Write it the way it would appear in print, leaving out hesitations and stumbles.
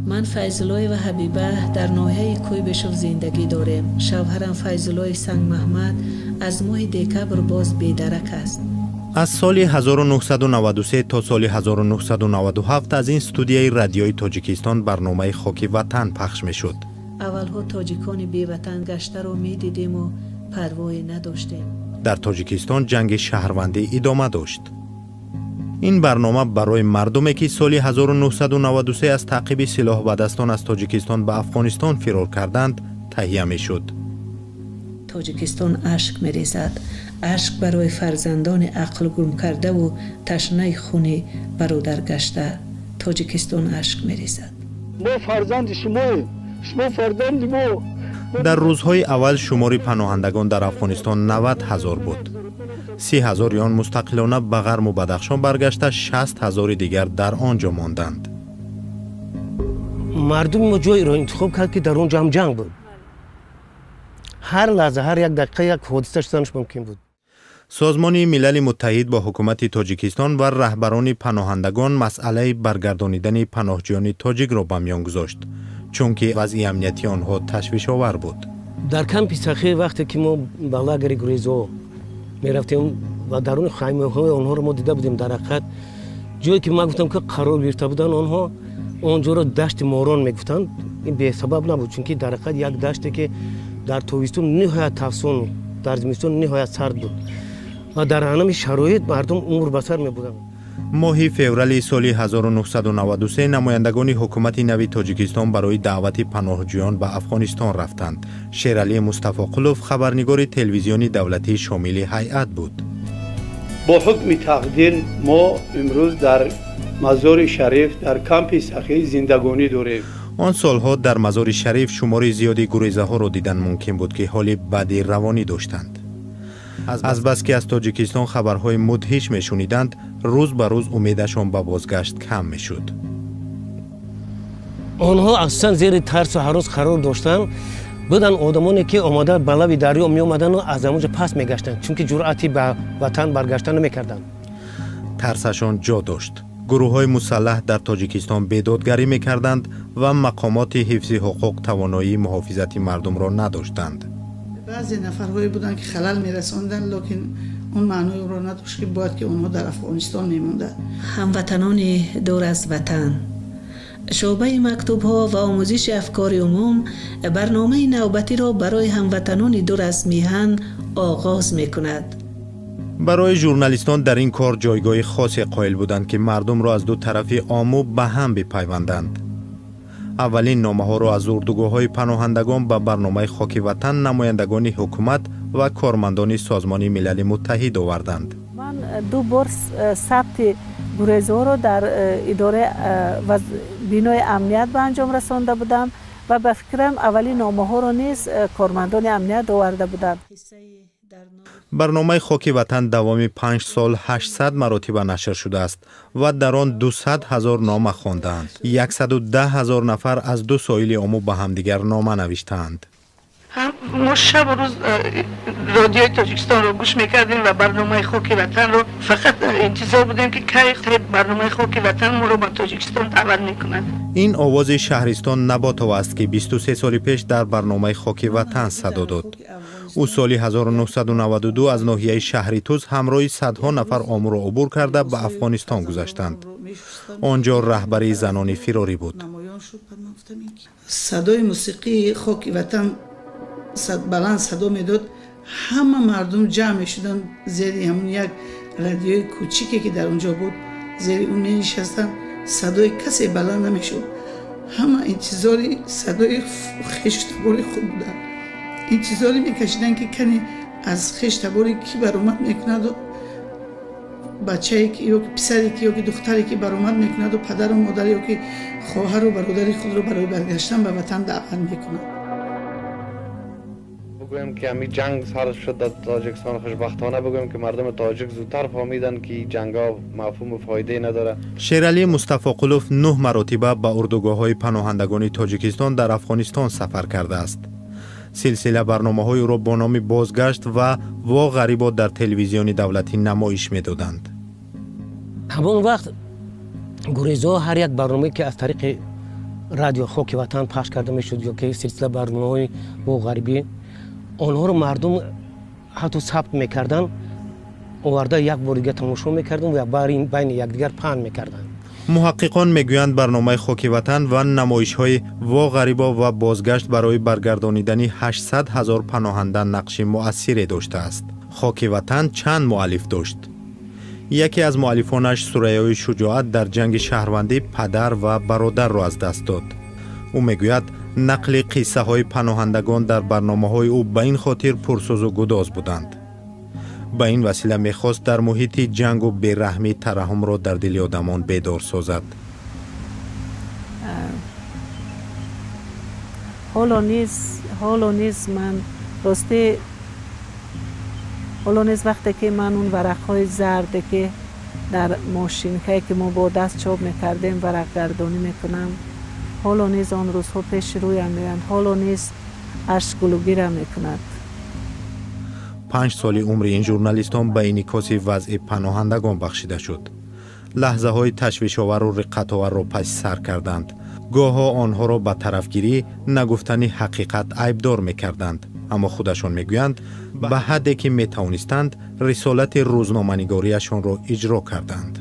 من فیض‌الله و حبیبه در ناحیه کویبشوف زندگی داریم. شوهرم فیض‌الله سنگ محمد از ماه دکبر باز بی‌درک است. از سال 1993 تا سال 1997 از این استودیوی رادیوی تاجیکستان برنامه خاک وطن پخش می شد. اولها تاجیکان بی وطن گشته رو می دیدیم و پروایی نداشتیم. در تاجیکستان جنگ شهروندی ادامه داشت. این برنامه برای مردمی که سال 1993 از تعقیب سلاح به دستان از تاجیکستان به افغانستان فرار کردند تهیه می شد. تاجیکستان اشک می ریزد. اشک برای فرزندان عقل گم کرده و تشنه خون برادر گشته. تاجیکستان اشک می ریزد. ما فرزند شما فرزند ما. در روزهای اول شمار پناهندگان در افغانستان 90,000 بود. 30,000 آن مستقلانه به غرب و بدخشان برگشته، 60,000 دیگر در آنجا ماندند. مردم ما جایی را انتخاب کرد که در اونجا هم جنگ بود. هر لحظه هر یک دقیقه یک حادثه شدنش ممکن بود. سازمان ملل متحد با حکومت تاجیکستان و رهبران پناهندگان مسئله برگردانیدن پناهجویان تاجیک را به میان گذاشت، چون که وضع امنیتی آنها تشویش آور بود. در کمپ سخی وقتی که ما به لاگر گریزو می رفتیم و درون خیمه های آنها رو ما دیده بودیم، در حقیقت جایی که ما گفتم که قرار گرفته بودن آنها اونجا رو دشت ماران میگفتند. این به سبب نبود، چون که در حقیقت یک دشتی که در تابستون نهایت تفسون، در زمستون نهایت سرد بود و در همین شرایط مردم عمر بسر می بودند. ماه فوریه سال 1993 نمایندگان حکومت نوی تاجیکستان برای دعوت پناهجویان به افغانستان رفتند. شیرعلی مصطفی قلوف خبرنگار تلویزیونی دولتی شامل هیئت بود. با حکم تقدیر ما امروز در مزار شریف در کمپ سخی زندگانی داریم. آن سالها در مزار شریف شمار زیادی گریزه ها را دیدن ممکن بود که حال بدی روانی داشتند. از بس که از تاجیکستان خبرهای مدهش می شنیدند، روز به روز امیدشان به بازگشت کم می شد. آنها اصلا زیر ترس و هراس قرار داشتن بودن. آدمانی که آماده به لب دریا می اومدن و از اونجا پس می گشتن، چون که جرأتی به وطن برگشتن نمی کردن. ترسشان جا داشت. گروه های مسلح در تاجیکستان بیدادگری می کردند و مقامات حفظ حقوق توانایی محافظت مردم را نداشتند. بعضی نفرهایی بودن که خلل میرساندن، لکن اون معنی رو نداشت که باید که اونها در افغانستان میمونده. هموطنان دور از وطن، شعبه مکتوب‌ها و آموزش افکار عموم برنامه نوبتی را برای هموطنان دور از میهن آغاز میکند. برای ژورنالیستان در این کار جایگاه خاصی قائل بودند که مردم را از دو طرف عامو به هم بپیوندند. اولین نامه ها را از اردوگاه‌های پناهندگان به برنامه خاک وطن نمایندگان حکومت و کارمندان سازمان ملل متحد آوردند. من 2 بار ثبت گریزها را در اداره و بینای امنیت به انجام رسانده بودم و به فکرم اولین نامه ها را نیز کارمندان امنیت آورده بودند. برنامه خاک وطن دوام 5 سال 800 مراتب نشر شده است و در آن 200,000 نامه خواندند. 110,000 نفر از 2 ساحل عمو به همدیگر نامه نوشتند. ما شب و روز رادیوی تاجیکستان رو گوش میکردیم و برنامه خاک وطن رو فقط انتظار بودیم که کی برنامه خاک وطن ما رو به تاجیکستان دعوت میکنند. این آواز شهرستان نباتو است که 23 سال پیش در برنامه خاک وطن صدا داد. او سال 1992 از ناحیه شهریتوز همراه صدها نفر عامو را عبور کرده به افغانستان گذشتند. آنجا رهبری زنان فراری بود. صدای موسیقی خاک وطن بلند صدا میداد. همه مردم جمع شدن زیر همون یک رادیوی کوچیکی که در اونجا بود، زیر اون می نشستن. صدای کسی بلند نمیشد. همه انتظاری صدای خشتباری خود بودن. انتظاری میکشیدن که کنی از خشتباری کی برآمد میکند و بچه‌ای که یا پسری که یا دختری که برآمد میکند و پدر و مادری یا که خواهر و برادر خود رو برای برگشتن به وطن دعوت میکند. بگویم که همین جنگ سر شد در تاجیکستان، خوشبختانه بگویم که مردم تاجیک زودتر فهمیدن که جنگا مفهوم و فایده نداره. شیرعلی مصطفی قلوف 9 مرتبه به اردوگاه‌های پناهندگان تاجیکستان در افغانستان سفر کرده است. سلسله برنامه‌های او را با نام بازگشت و وا غریبا در تلویزیون دولتی نمایش می‌دادند. همون وقت گریزها هر یک برنامه که از طریق رادیو خاک وطن پخش کرده میشد یا که سلسله برنامه‌های و غربی آنها رو مردم حتی ثبت میکردن آورده یک بار دیگه تماشا میکردن و بین یکدیگر پهن میکردن. محققان میگویند برنامه خاک وطن و نمایش‌های وا غریبا و بازگشت برای برگردانیدن 800,000 پناهنده نقش مؤثری داشته است. خاک وطن چند مؤلف داشت. یکی از مؤلفانش ثریای شجاعت در جنگ شهروندی پدر و برادر را از دست داد. او میگوید نقل قصه های پناهندگان در برنامه های او به این خاطر پرسوز و گداز بودند. به این وسیله میخواست در محیط جنگ و بیرحمی ترحم را در دل آدمان بیدار سازد. حالا نیز من راستی وقتی که من اون ورق‌های زرد که در ماشین که ما با دست چاپ میکردیم ورق گردانی میکنم، حالا نیز آن روزها پیش رویم میاند، حالا نیز اشک گلوگیرم میکند. 5 سال عمر این ژورنالیستان به انعکاس وضع پناهندگان بخشیده شد. لحظه های تشویش‌آور و رقت‌آور را پس سر کردند. گاه‌ها آنها را به طرفگیری، نگفتن حقیقت عیبدار میکردند، اما خودشان میگویند به حدی که میتوانستند رسالت روزنامه‌نگاریشان را اجرا کردند.